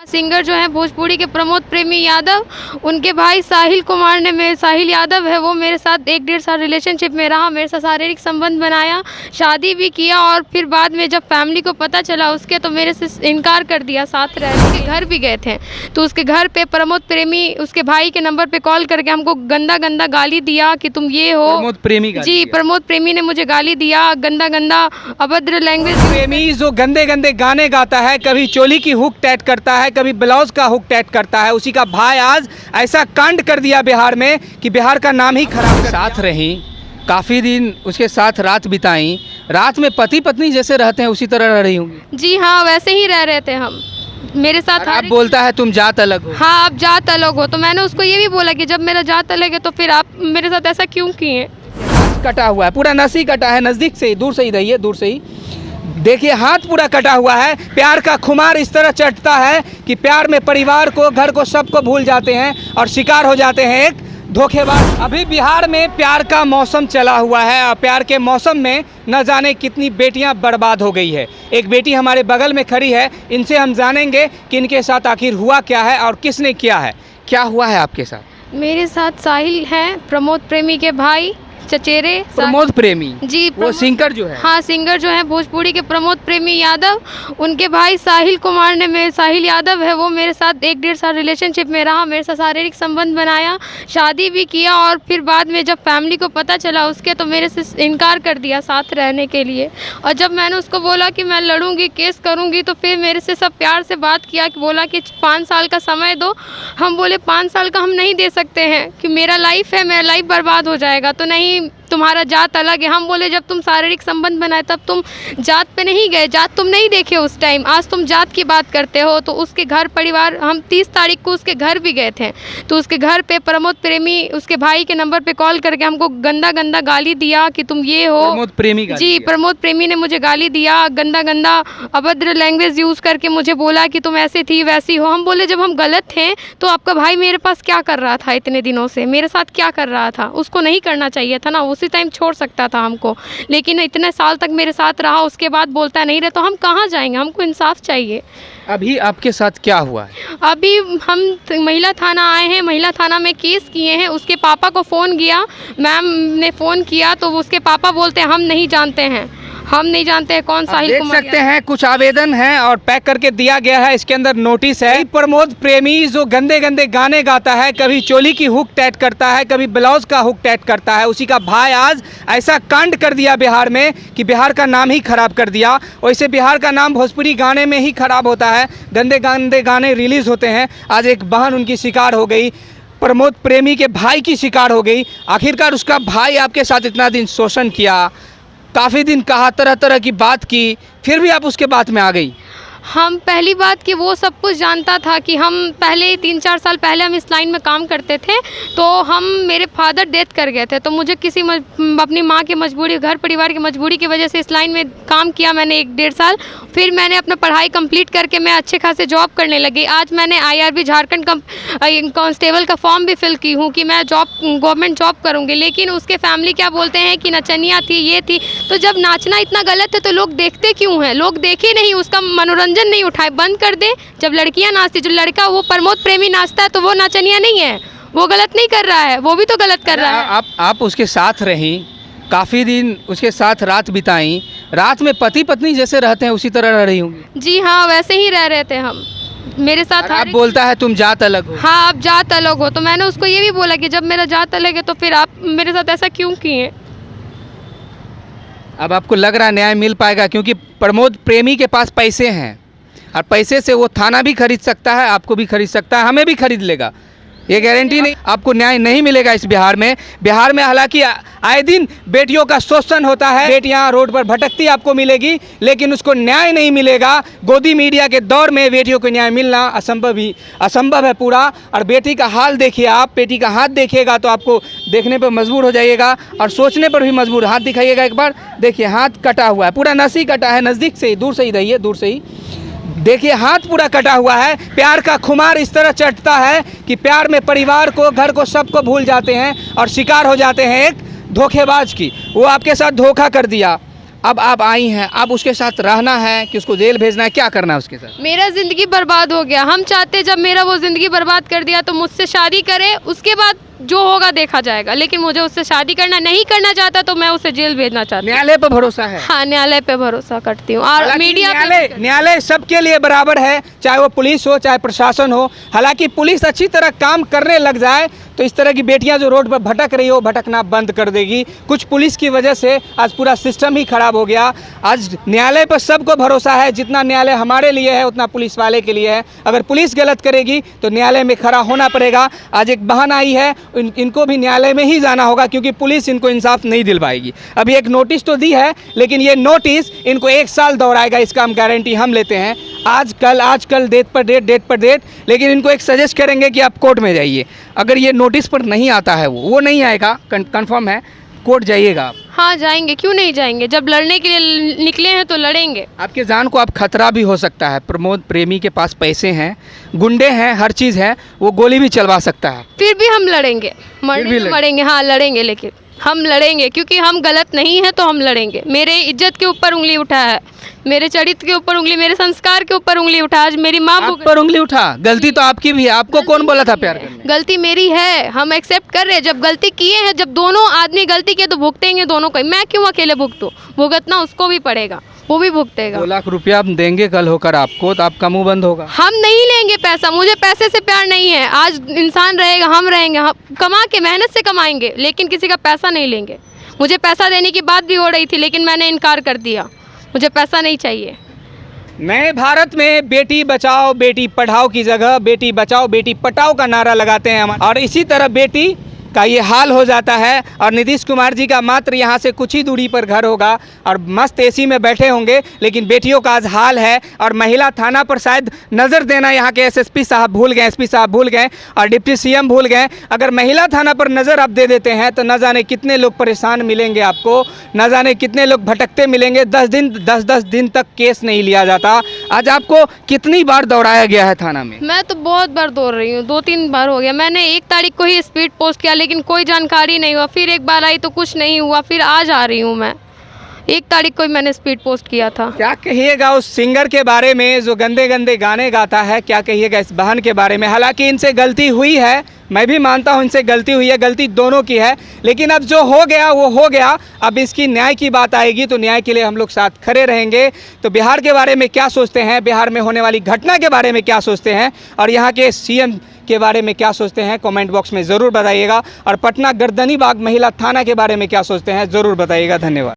Singer जो है भोजपुरी के प्रमोद प्रेमी यादव, उनके भाई साहिल यादव है, वो मेरे साथ 1-1.5 साल रिलेशनशिप में रहा, मेरे साथ शारीरिक संबंध बनाया, शादी भी किया और फिर बाद में जब फैमिली को पता चला उसके तो मेरे से इनकार कर दिया। साथ रहने के घर भी गए थे तो उसके घर पे प्रमोद प्रेमी उसके भाई के नंबर पे कॉल करके हमको गंदा गंदा गाली दिया कि तुम ये हो। प्रमोद प्रेमी जी, प्रमोद प्रेमी ने मुझे गाली दिया, गंदा गंदा अभद्र लैंग्वेज। प्रेमी जो गंदे गंदे गाने गाता है, कभी चोली की हुक टैट करता है, कभी ब्लाउज का हुक टैट करता है, उसी का भाई आज ऐसा कांड कर दिया बिहार में कि बिहार का नाम ही खराब कर साथ रही, काफ़ी दिन उसके साथ रात बिताई, रात में पति पत्नी जैसे रहते हैं उसी तरह रह रही होंगी। जी हाँ, वैसे ही रह रहे थे हम। मेरे साथ आप बोलता है तुम जात अलग हो। हाँ, आप जात अलग हो, तो मैंने उसको ये भी बोला कि जब मेरा जात अलग है तो फिर आप मेरे साथ ऐसा क्यों किए। कटा हुआ है, पूरा नस ही कटा है, नज़दीक से ही, दूर से ही रहिए, दूर से ही देखिए, हाथ पूरा कटा हुआ है। प्यार का खुमार इस तरह चढ़ता है कि प्यार में परिवार को, घर को, सबको भूल जाते हैं और शिकार हो जाते हैं एक धोखेबाज। अभी बिहार में प्यार का मौसम चला हुआ है और प्यार के मौसम में न जाने कितनी बेटियां बर्बाद हो गई है। एक बेटी हमारे बगल में खड़ी है, इनसे हम जानेंगे कि इनके साथ आखिर हुआ क्या है और किसने किया है। क्या हुआ है आपके साथ? मेरे साथ साहिल हैं, प्रमोद प्रेमी के भाई, चचेरे प्रमोद प्रेमी। जी, वो सिंगर जो है। हाँ, सिंगर जो है भोजपुरी के प्रमोद प्रेमी यादव, उनके भाई साहिल यादव है, वो मेरे साथ 1-1.5 साल रिलेशनशिप में रहा, मेरे साथ शारीरिक संबंध बनाया, शादी भी किया और फिर बाद में जब फैमिली को पता चला उसके तो मेरे से इनकार कर दिया साथ रहने के लिए। और जब मैंने उसको बोला कि मैं लड़ूंगी, केस करूंगी, तो फिर मेरे से सब प्यार से बात किया कि बोला कि 5 साल का समय दो। हम बोले 5 साल का हम नहीं दे सकते हैं कि मेरा लाइफ है, मेरा लाइफ बर्बाद हो जाएगा, तो नहीं, तुम्हारा जात अलग है। हम बोले जब तुम शारीरिक संबंध बनाए तब तुम जात पे नहीं गए, जात तुम नहीं देखे उस टाइम, आज तुम जात की बात करते हो। तो उसके घर परिवार, हम 30 तारीख को उसके घर भी गए थे तो उसके घर पे प्रमोद प्रेमी उसके भाई के नंबर पे कॉल करके हमको गंदा गंदा गाली दिया कि तुम ये हो। प्रमोद प्रेमी जी, प्रमोद प्रेमी ने मुझे गाली दिया, गंदा गंदा अभद्र लैंग्वेज यूज़ करके मुझे बोला कि तुम ऐसे थी वैसी हो। हम बोले जब हम गलत थे तो आपका भाई मेरे पास क्या कर रहा था इतने दिनों से, मेरे साथ क्या कर रहा था? उसको नहीं करना चाहिए था ना, उसी टाइम छोड़ सकता था हमको, लेकिन इतने साल तक मेरे साथ रहा, उसके बाद बोलता नहीं रहे तो हम कहाँ जाएंगे? हमको इंसाफ चाहिए। अभी आपके साथ क्या हुआ है? अभी हम महिला थाना आए हैं, महिला थाना में केस किए हैं। उसके पापा को फ़ोन किया, मैम ने फ़ोन किया तो उसके पापा बोलते हैं हम नहीं जानते हैं, हम नहीं जानते हैं कौन साहिल देख कुमार। सकते हैं कुछ आवेदन है और पैक करके दिया गया है, इसके अंदर नोटिस है। प्रमोद प्रेमी जो गंदे गंदे गाने गाता है, कभी चोली की हुक टैट करता है, कभी ब्लाउज का हुक टैट करता है, उसी का भाई आज ऐसा कांड कर दिया बिहार में कि बिहार का नाम ही खराब कर दिया। वैसे बिहार का नाम भोजपुरी गाने में ही खराब होता है, गंदे गंदे गाने रिलीज़ होते हैं। आज एक बहन उनकी शिकार हो गई, प्रमोद प्रेमी के भाई की शिकार हो गई। आखिरकार उसका भाई आपके साथ इतना दिन शोषण किया, काफ़ी दिन कहा, तरह तरह की बात की, फिर भी आप उसके बात में आ गई। हम पहली बात कि वो सब कुछ जानता था कि हम पहले 3-4 साल पहले हम इस लाइन में काम करते थे, तो हम मेरे फादर डेथ कर गए थे, तो मुझे किसी अपनी माँ की मजबूरी, घर परिवार की मजबूरी की वजह से इस लाइन में काम किया मैंने 1-1.5 साल। फिर मैंने अपना पढ़ाई कंप्लीट करके मैं अच्छे खासे जॉब करने लगी। आज मैंने IRB झारखंड कांस्टेबल का फॉर्म भी फिल की हूँ कि मैं गवर्नमेंट जॉब करूँगी, लेकिन उसके फैमिली क्या बोलते हैं कि नचनिया थी, ये थी। तो जब नाचना इतना गलत है तो लोग देखते क्यों हैं? लोग देखे नहीं, उसका मनोरंजन नहीं उठाए, बंद कर दे। जब लड़कियां नाचती, जो लड़का वो प्रमोद प्रेमी नाचता है तो वो नाचनिया नहीं है, वो गलत नहीं कर रहा है, वो भी तो गलत कर रहा है। आप उसके साथ रहीं, काफ़ी दिन उसके साथ रात बिताई, रात में पति पत्नी जैसे रहते हैं उसी तरह रह रही होंगी। जी हाँ, वैसे ही रह रहे थे हम। मेरे साथ आप बोलता है तुम जात अलग हो। हाँ, आप जात अलग हो, तो मैंने उसको ये भी बोला कि जब मेरा जात अलग है तो फिर आप मेरे साथ ऐसा क्यों किए। अब आपको लग रहा है न्याय मिल पाएगा, क्योंकि प्रमोद प्रेमी के पास पैसे हैं और पैसे से वो थाना भी खरीद सकता है, आपको भी खरीद सकता है, हमें भी खरीद लेगा। ये गारंटी नहीं, आपको न्याय नहीं मिलेगा इस बिहार में। बिहार में हालांकि आए दिन बेटियों का शोषण होता है, बेटियां रोड पर भटकती आपको मिलेगी, लेकिन उसको न्याय नहीं मिलेगा। गोदी मीडिया के दौर में बेटियों को न्याय मिलना असंभव है पूरा। और बेटी का हाल देखिए आप, बेटी का हाथ देखिएगा तो आपको देखने पर मजबूर हो जाइएगा और सोचने पर भी मजबूर। हाथ दिखाइएगा एक बार, देखिए हाथ कटा हुआ है, पूरा नस ही कटा है, नज़दीक से ही, दूर से ही रहिए, दूर से ही देखिए, हाथ पूरा कटा हुआ है। प्यार का खुमार इस तरह चढ़ता है कि प्यार में परिवार को, घर को, सबको भूल जाते हैं और शिकार हो जाते हैं एक धोखेबाज की। वो आपके साथ धोखा कर दिया, अब आप आई हैं, अब उसके साथ रहना है कि उसको जेल भेजना है, क्या करना है उसके साथ? मेरा ज़िंदगी बर्बाद हो गया। हम चाहते जब मेरा वो ज़िंदगी बर्बाद कर दिया तो मुझसे शादी करे, उसके बाद जो होगा देखा जाएगा। लेकिन मुझे उससे शादी करना नहीं करना चाहता तो मैं उसे जेल भेजना चाहती हूँ। न्यायालय पर भरोसा है? हाँ, न्यायालय पे भरोसा करती हूँ और हालांकि मीडिया पे भी करती हूँ। न्यायालय सबके लिए बराबर है, चाहे वो पुलिस हो चाहे प्रशासन हो। हालांकि पुलिस अच्छी तरह काम करने लग जाए तो इस तरह की बेटियां जो रोड पर भटक रही हो भटकना बंद कर देगी। कुछ पुलिस की वजह से आज पूरा सिस्टम ही खराब हो गया। आज न्यायालय पर सबको भरोसा है, जितना न्यायालय हमारे लिए है उतना पुलिस वाले के लिए है। अगर पुलिस गलत करेगी तो न्यायालय में खड़ा होना पड़ेगा। आज एक बहन आई है, इनको भी न्यायालय में ही जाना होगा क्योंकि पुलिस इनको इंसाफ नहीं दिलवाएगी। अभी एक नोटिस तो दी है लेकिन ये नोटिस इनको 1 साल दौड़ाएगा, इसका हम गारंटी हम लेते हैं। आज कल डेट पर डेट, लेकिन इनको एक सजेस्ट करेंगे कि आप कोर्ट में जाइए। अगर ये नोटिस पर नहीं आता है वो नहीं आएगा, कंफर्म है, कोर्ट जाइएगा आप। हाँ जाएंगे, क्यों नहीं जाएंगे। जब लड़ने के लिए निकले हैं तो लड़ेंगे। आपके जान को अब खतरा भी हो सकता है। प्रमोद प्रेमी के पास पैसे हैं, गुंडे हैं, हर चीज़ है, वो गोली भी चलवा सकता है। फिर भी हम लड़ेंगे, मरेंगे। हाँ लड़ेंगे, लेकिन हम लड़ेंगे क्योंकि हम गलत नहीं हैं तो हम लड़ेंगे। मेरे इज्जत के ऊपर उंगली उठा है, मेरे चरित्र के ऊपर उंगली, मेरे संस्कार के ऊपर उंगली उठा। आज मेरी माँ पर उंगली उठा, गलती तो आपकी भी है। आपको कौन बोला था प्यार करने? गलती मेरी है, हम एक्सेप्ट कर रहे हैं। जब गलती किए हैं, जब दोनों आदमी गलती किए तो भुगतेंगे दोनों को। मैं क्यों अकेले भुगतूं? भुगतना उसको भी पड़ेगा, वो भी भुगतेगा। 2 लाख रुपया आप देंगे कल होकर आपको, तो आपका मुंह बंद होगा। हम नहीं लेंगे पैसा, मुझे पैसे से प्यार नहीं है। आज इंसान रहेगा, हम रहेंगे, हम कमा के मेहनत से कमाएंगे, लेकिन किसी का पैसा नहीं लेंगे। मुझे पैसा देने की बात भी हो रही थी लेकिन मैंने इनकार कर दिया, मुझे पैसा नहीं चाहिए। नए भारत में बेटी बचाओ बेटी पढ़ाओ की जगह बेटी बचाओ बेटी पटाओ का नारा लगाते हैं हम, और इसी तरह बेटी का ये हाल हो जाता है। और नीतीश कुमार जी का मात्र यहाँ से कुछ ही दूरी पर घर होगा और मस्त एसी में बैठे होंगे, लेकिन बेटियों का आज हाल है। और महिला थाना पर शायद नज़र देना यहाँ के एसएसपी साहब भूल गए, एसपी साहब भूल गए और डिप्टी सीएम भूल गए। अगर महिला थाना पर नज़र आप दे देते हैं तो न जाने कितने लोग परेशान मिलेंगे आपको, न जाने कितने लोग भटकते मिलेंगे। 10 दिन तक केस नहीं लिया जाता। आज आपको कितनी बार दौड़ाया गया है थाना में? मैं तो बहुत बार दौड़ रही हूँ, 2-3 बार हो गया। मैंने 1 तारीख को ही स्पीड पोस्ट किया लेकिन कोई जानकारी नहीं हुआ। फिर एक बार आई तो कुछ नहीं हुआ, फिर आज आ रही हूँ मैं। 1 तारीख को ही मैंने स्पीड पोस्ट किया था। क्या कहिएगा उस सिंगर के बारे में जो गंदे गंदे गाने गाता है? क्या कहिएगा इस बहन के बारे में? हालांकि इनसे गलती हुई है, मैं भी मानता हूँ इनसे गलती हुई है, गलती दोनों की है, लेकिन अब जो हो गया वो हो गया। अब इसकी न्याय की बात आएगी तो न्याय के लिए हम लोग साथ खड़े रहेंगे। तो बिहार के बारे में क्या सोचते हैं, बिहार में होने वाली घटना के बारे में क्या सोचते हैं और यहाँ के सीएम के बारे में क्या सोचते हैं, कमेंट बॉक्स में ज़रूर बताइएगा। और पटना गर्दनीबाग महिला थाना के बारे में क्या सोचते हैं ज़रूर बताइएगा। धन्यवाद।